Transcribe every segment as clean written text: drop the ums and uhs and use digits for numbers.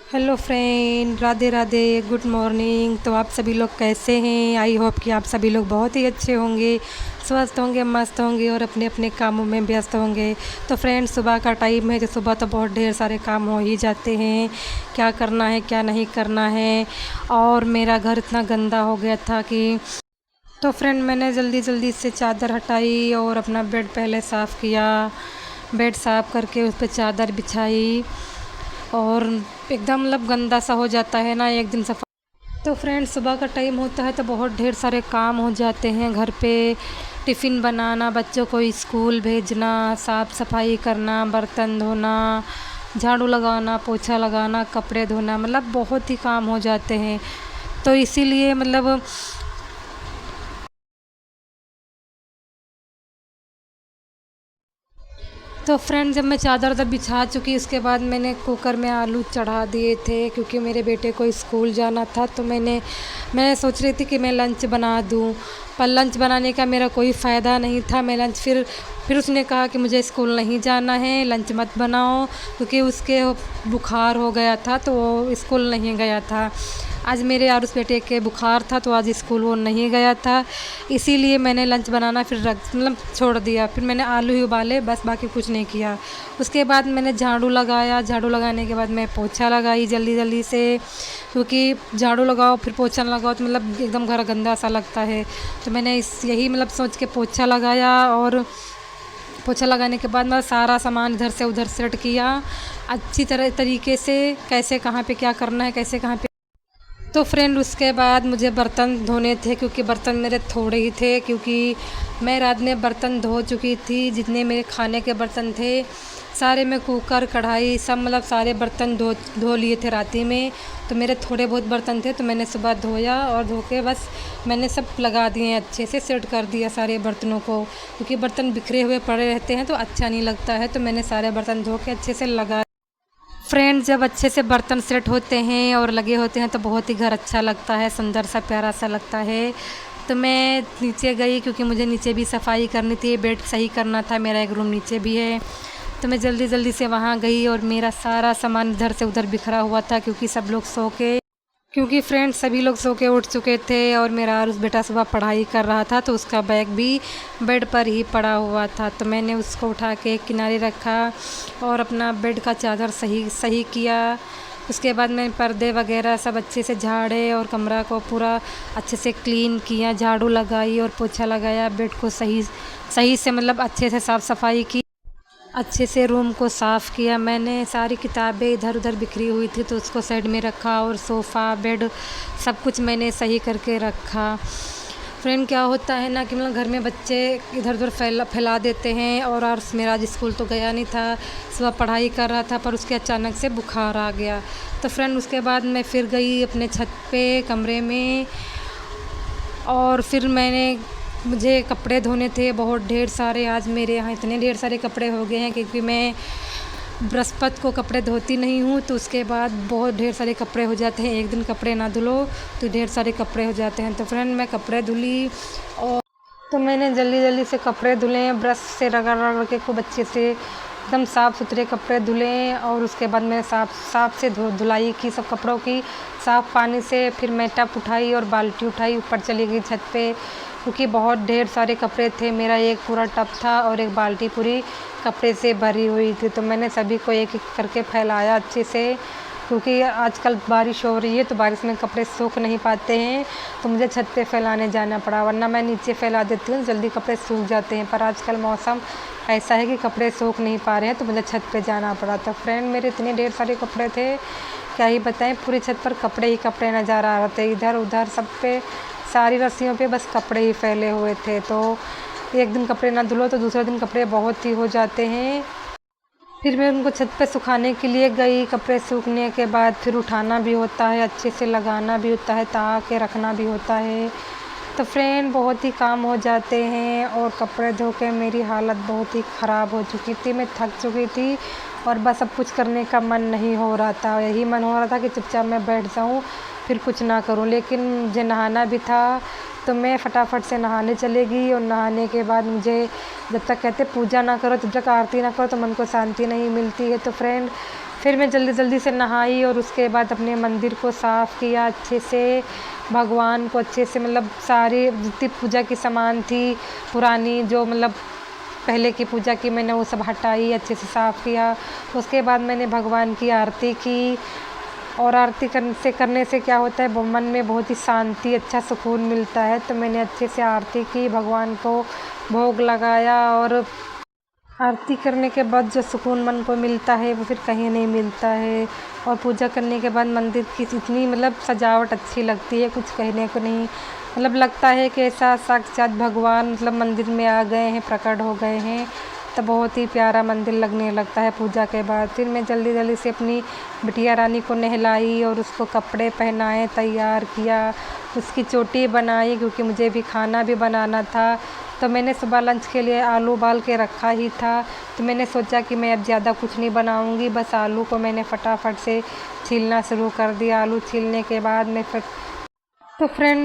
Hello friend, Radhe Radhe, good morning. तो आप सभी लोग कैसे हैं? आई होप कि आप सभी लोग बहुत ही अच्छे होंगे, स्वस्थ होंगे, मस्त होंगे और अपने अपने कामों में व्यस्त होंगे। तो फ्रेंड, सुबह का टाइम है तो सुबह तो बहुत ढेर सारे काम हो ही जाते हैं, क्या करना है क्या नहीं करना है। और मेरा घर इतना गंदा हो गया था कि तो फ्रेंड मैंने जल्दी जल्दी से चादर हटाई और अपना बेड पहले साफ़ किया। बेड साफ़ करके उस पर चादर बिछाई और एकदम मतलब गंदा सा हो जाता है ना एक दिन सफा। तो फ्रेंड, सुबह का टाइम होता है तो बहुत ढेर सारे काम हो जाते हैं घर पे। टिफ़िन बनाना, बच्चों को स्कूल भेजना, साफ़ सफाई करना, बर्तन धोना, झाड़ू लगाना, पोछा लगाना, कपड़े धोना, मतलब बहुत ही काम हो जाते हैं। तो इसीलिए मतलब तो फ्रेंड, जब मैं चादर उधर बिछा चुकी उसके बाद मैंने कुकर में आलू चढ़ा दिए थे क्योंकि मेरे बेटे को स्कूल जाना था। तो मैं सोच रही थी कि मैं लंच बना दूँ, पर लंच बनाने का मेरा कोई फ़ायदा नहीं था। मैं लंच फिर उसने कहा कि मुझे स्कूल नहीं जाना है, लंच मत बनाओ, क्योंकि उसके बुखार हो गया था तो वो स्कूल नहीं गया था। आज मेरे और उस बेटे के बुखार था तो आज स्कूल वो नहीं गया था। इसीलिए मैंने लंच बनाना फिर रख मतलब छोड़ दिया। फिर मैंने आलू ही उबाले, बस बाकी कुछ नहीं किया। उसके बाद मैंने झाड़ू लगाया, झाड़ू लगाने के बाद मैं पोछा लगाई जल्दी जल्दी से, क्योंकि झाड़ू लगाओ फिर पोछा ना लगाओ तो मतलब एकदम घर गंदा सा लगता है। तो मैंने इस यही मतलब सोच के पोछा लगाया। और पोछा लगाने के बाद मैं सारा सामान इधर से उधर सेट किया अच्छी तरह तरीके से, कैसे कहाँ पे क्या करना है, कैसे कहाँ पे। तो फ्रेंड, उसके बाद मुझे बर्तन धोने थे क्योंकि बर्तन मेरे थोड़े ही थे, क्योंकि मैं रात में बर्तन धो चुकी थी। जितने मेरे खाने के बर्तन थे सारे, मैं कुकर कढ़ाई सब मतलब सारे बर्तन धो धो लिए थे राती में। तो मेरे थोड़े बहुत बर्तन थे तो मैंने सुबह धोया और धो के बस मैंने सब लगा दिए, अच्छे से सेट कर दिया सारे बर्तनों को, क्योंकि बर्तन बिखरे हुए पड़े रहते हैं तो अच्छा नहीं लगता है। तो मैंने सारे बर्तन धो के अच्छे से लगा। फ्रेंड, जब अच्छे से बर्तन सेट होते हैं और लगे होते हैं तो बहुत ही घर अच्छा लगता है, सुंदर सा प्यारा सा लगता है। तो मैं नीचे गई क्योंकि मुझे नीचे भी सफाई करनी थी, बेड सही करना था, मेरा एक रूम नीचे भी है। तो मैं जल्दी जल्दी से वहाँ गई और मेरा सारा सामान इधर से उधर बिखरा हुआ था, क्योंकि फ्रेंड्स सभी लोग सो के उठ चुके थे और मेरा आरुष बेटा सुबह पढ़ाई कर रहा था तो उसका बैग भी बेड पर ही पड़ा हुआ था। तो मैंने उसको उठा के किनारे रखा और अपना बेड का चादर सही सही किया। उसके बाद मैंने पर्दे वगैरह सब अच्छे से झाड़े और कमरा को पूरा अच्छे से क्लीन किया, झाड़ू लगाई और पोछा लगाया, बेड को सही सही से मतलब अच्छे से साफ़ सफाई की, अच्छे से रूम को साफ़ किया। मैंने सारी किताबें इधर उधर बिखरी हुई थी तो उसको साइड में रखा और सोफ़ा बेड सब कुछ मैंने सही करके रखा। फ्रेंड, क्या होता है ना कि मतलब घर में बच्चे इधर उधर फैला देते हैं। और मेरा आज स्कूल तो गया नहीं था, सुबह पढ़ाई कर रहा था, पर उसके अचानक से बुखार आ गया। तो फ्रेंड, उसके बाद मैं फिर गई अपने छत पे कमरे में और फिर मुझे कपड़े धोने थे बहुत ढेर सारे। आज मेरे यहाँ इतने ढेर सारे कपड़े हो गए हैं क्योंकि मैं बृहस्पति को कपड़े धोती नहीं हूँ, तो उसके बाद बहुत ढेर सारे कपड़े हो जाते हैं। एक दिन कपड़े ना धुलो तो ढेर सारे कपड़े हो जाते हैं। तो फ्रेंड, मैं कपड़े धुली और तो मैंने जल्दी जल्दी से कपड़े धुले, ब्रश से रगड़ रगड़ के खूब अच्छे से एकदम साफ़ सुथरे कपड़े धुले। और उसके बाद मैं साफ़ से धुलाई की सब कपड़ों की साफ़ पानी से। फिर मैं टब उठाई और बाल्टी उठाई, ऊपर चली गई छत पे, क्योंकि बहुत ढेर सारे कपड़े थे। मेरा एक पूरा टब था और एक बाल्टी पूरी कपड़े से भरी हुई थी। तो मैंने सभी को एक एक करके फैलाया अच्छे से, क्योंकि आजकल बारिश हो रही है तो बारिश में कपड़े सूख नहीं पाते हैं, तो मुझे छत पे फैलाने जाना पड़ा, वरना मैं नीचे फैला देती हूँ, जल्दी कपड़े सूख जाते हैं। पर आजकल मौसम ऐसा है कि कपड़े सूख नहीं पा रहे हैं तो मुझे छत पे जाना पड़ा। तो फ्रेंड, मेरे इतने ढेर सारे कपड़े थे, क्या ही बताएं, पूरी छत पर कपड़े ही कपड़े नज़र आ रहे थे। इधर उधर सब पे, सारी रस्सियों पे बस कपड़े ही फैले हुए थे। तो एक दिन कपड़े ना धुलो तो दूसरे दिन कपड़े बहुत ही हो जाते हैं। फिर मैं उनको छत पे सुखाने के लिए गई। कपड़े सूखने के बाद फिर उठाना भी होता है, अच्छे से लगाना भी होता है, ताक के रखना भी होता है। तो फ्रेंड, बहुत ही काम हो जाते हैं और कपड़े धो के मेरी हालत बहुत ही ख़राब हो चुकी थी, मैं थक चुकी थी और बस अब कुछ करने का मन नहीं हो रहा था। यही मन हो रहा था कि चुपचाप मैं बैठ जाऊँ, फिर कुछ ना करूँ। लेकिन मुझे नहाना भी था तो मैं फटाफट से नहाने चली गई। और नहाने के बाद मुझे, जब तक कहते पूजा ना करो, जब तक आरती ना करो तो मन को शांति नहीं मिलती है। तो फ्रेंड, फिर मैं जल्दी जल्दी से नहाई और उसके बाद अपने मंदिर को साफ़ किया अच्छे से, भगवान को अच्छे से मतलब सारी जितनी पूजा की सामान थी पुरानी जो मतलब पहले की पूजा की मैंने वो सब हटाई, अच्छे से साफ़ किया। उसके बाद मैंने भगवान की आरती की और आरती करने से क्या होता है मन में बहुत ही शांति अच्छा सुकून मिलता है। तो मैंने अच्छे से आरती की, भगवान को भोग लगाया और आरती करने के बाद जो सुकून मन को मिलता है वो फिर कहीं नहीं मिलता है। और पूजा करने के बाद मंदिर की इतनी मतलब सजावट अच्छी लगती है, कुछ कहने को नहीं। मतलब लगता है कि ऐसा साक्षात भगवान मतलब मंदिर में आ गए हैं, प्रकट हो गए हैं। तो बहुत ही प्यारा मंदिर लगने लगता है पूजा के बाद। फिर मैं जल्दी जल्दी से अपनी बिटिया रानी को नहलाई और उसको कपड़े पहनाए, तैयार किया, उसकी चोटी बनाई क्योंकि मुझे भी खाना भी बनाना था। तो मैंने सुबह लंच के लिए आलू उबाल के रखा ही था। तो मैंने सोचा कि मैं अब ज़्यादा कुछ नहीं बनाऊंगी, बस आलू को मैंने फटाफट से छीलना शुरू कर दिया। आलू छीलने के बाद मैं फिर तो फ्रेंड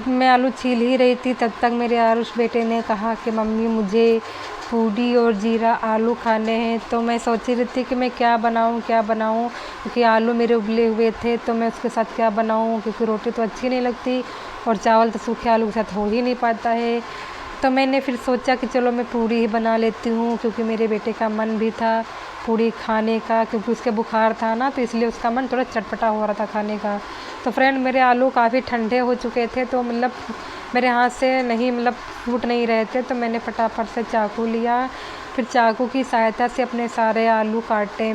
मैं आलू छील ही रही थी, तब तक मेरे आरुष बेटे ने कहा कि मम्मी मुझे पूड़ी और जीरा आलू खाने हैं। तो मैं सोच रही थी कि मैं क्या बनाऊं क्योंकि आलू मेरे उबले हुए थे। तो मैं उसके साथ क्या बनाऊं क्योंकि रोटी तो अच्छी नहीं लगती और चावल तो सूखे आलू के साथ हो ही नहीं पाता है। तो मैंने फिर सोचा कि चलो मैं पूड़ी ही बना लेती हूँ क्योंकि मेरे बेटे का मन भी था पूड़ी खाने का, क्योंकि उसके बुखार था ना, तो इसलिए उसका मन थोड़ा चटपटा हो रहा था खाने का। तो फ्रेंड मेरे आलू काफ़ी ठंडे हो चुके थे, तो मतलब मेरे हाथ से नहीं मतलब फूट नहीं रहे थे। तो मैंने फटाफट से चाकू लिया, फिर चाकू की सहायता से अपने सारे आलू काटे।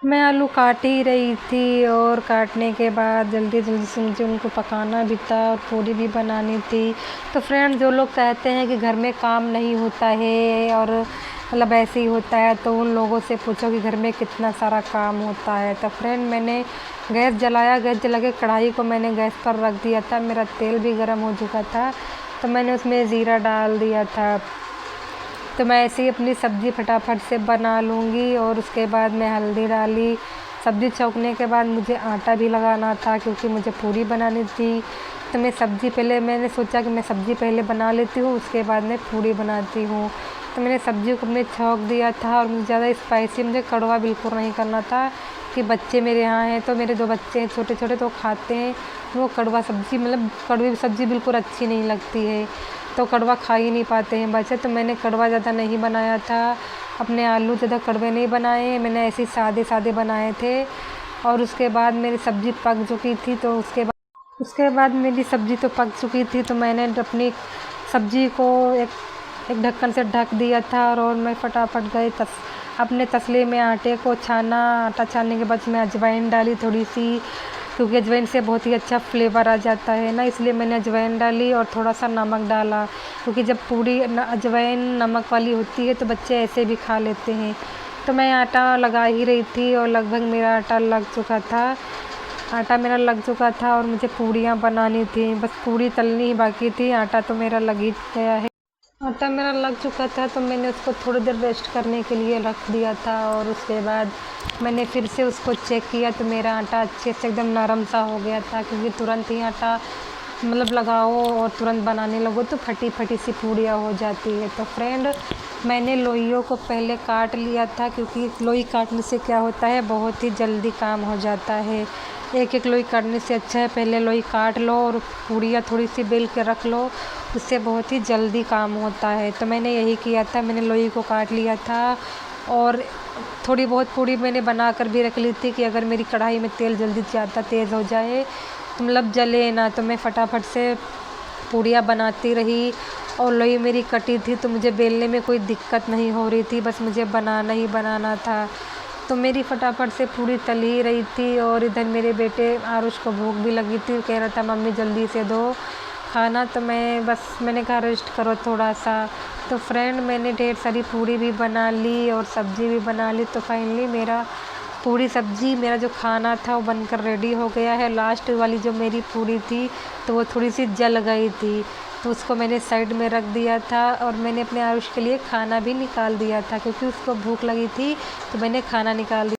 मैं आलू काट ही रही थी और काटने के बाद जल्दी जल्दी से मुझे उनको पकाना भी था और पूड़ी भी बनानी थी। तो फ्रेंड जो लोग कहते हैं कि घर में काम नहीं होता है और मतलब ऐसे ही होता है, तो उन लोगों से पूछो कि घर में कितना सारा काम होता है। तो फ्रेंड मैंने गैस जला के कढ़ाई को मैंने गैस पर रख दिया था, मेरा तेल भी गर्म हो चुका था। तो मैंने उसमें ज़ीरा डाल दिया था। तो मैं ऐसे ही अपनी सब्ज़ी फटाफट से बना लूँगी। और उसके बाद मैं हल्दी डाली, सब्ज़ी छौंकने के बाद मुझे आटा भी लगाना था क्योंकि मुझे पूड़ी बनानी थी। तो मैंने सोचा कि मैं सब्ज़ी पहले बना लेती हूँ, उसके बाद मैं पूड़ी बनाती हूँ। तो मैंने सब्ज़ी को अपने छौंक दिया था और मुझे ज़्यादा स्पाइसी मुझे कड़वा बिल्कुल नहीं करना था कि बच्चे मेरे यहाँ हैं। तो मेरे 2 बच्चे हैं छोटे छोटे, तो खाते हैं वो कड़वा सब्ज़ी, मतलब कड़वी सब्ज़ी बिल्कुल अच्छी नहीं लगती है, तो कड़वा खा ही नहीं पाते हैं बच्चे। तो मैंने कड़वा ज़्यादा नहीं बनाया था, अपने आलू ज़्यादा कड़वे नहीं बनाए, मैंने ऐसे ही सादे सादे बनाए थे। और उसके बाद मेरी सब्ज़ी पक चुकी थी। तो उसके बाद मेरी सब्ज़ी तो पक चुकी थी, तो मैंने अपनी सब्ज़ी को एक ढक्कन से ढक दिया था और मैं फटाफट अपने तसले में आटे को छाना। आटा छानने के बाद मैं अजवाइन डाली थोड़ी सी, क्योंकि अजवाइन से बहुत ही अच्छा फ्लेवर आ जाता है ना, इसलिए मैंने अजवाइन डाली और थोड़ा सा नमक डाला, क्योंकि जब पूड़ी अजवाइन नमक वाली होती है तो बच्चे ऐसे भी खा लेते हैं। तो मैं आटा लगा ही रही थी और लगभग मेरा आटा मेरा लग चुका था और मुझे पूड़ियाँ बनानी थी, बस पूड़ी तलनी ही बाकी थी। आटा तो मेरा लग ही गया है, आटा मेरा लग चुका था। तो मैंने उसको थोड़ी देर रेस्ट करने के लिए रख दिया था और उसके बाद मैंने फिर से उसको चेक किया तो मेरा आटा अच्छे से एकदम नरम सा हो गया था, क्योंकि तुरंत ही आटा मतलब लगाओ और तुरंत बनाने लगो तो फटी फटी सी पूड़ियाँ हो जाती है। तो फ्रेंड मैंने लोइयों को पहले काट लिया था, क्योंकि लोई काटने से क्या होता है बहुत ही जल्दी काम हो जाता है। एक एक लोई काटने से अच्छा है पहले लोई काट लो और पूड़ियाँ थोड़ी सी बेल के रख लो, उससे बहुत ही जल्दी काम होता है। तो मैंने यही किया था, मैंने लोई को काट लिया था और थोड़ी बहुत पूड़ी मैंने बना कर भी रख ली थी कि अगर मेरी कढ़ाई में तेल जल्दी ज़्यादा तेज़ हो जाए तो मतलब जले ना, तो मैं फटाफट से पूड़ियाँ बनाती रही। और लोई मेरी कटी थी तो मुझे बेलने में कोई दिक्कत नहीं हो रही थी, बस मुझे बनाना ही बनाना था। तो मेरी फटाफट से पूड़ी तल ही रही थी और इधर मेरे बेटे आरुष को भूख भी लगी थी, कह रहा था मम्मी जल्दी से दो खाना। तो मैंने कहा रेस्ट करो थोड़ा सा। तो फ्रेंड मैंने ढेर सारी पूड़ी भी बना ली और सब्ज़ी भी बना ली। तो फाइनली मेरा पूड़ी सब्ज़ी मेरा जो खाना था वो बनकर रेडी हो गया है। लास्ट वाली जो मेरी पूड़ी थी तो वो थोड़ी सी जल गई थी, तो उसको मैंने साइड में रख दिया था और मैंने अपने आरुष के लिए खाना भी निकाल दिया था, क्योंकि उसको भूख लगी थी तो मैंने खाना निकाल दिया।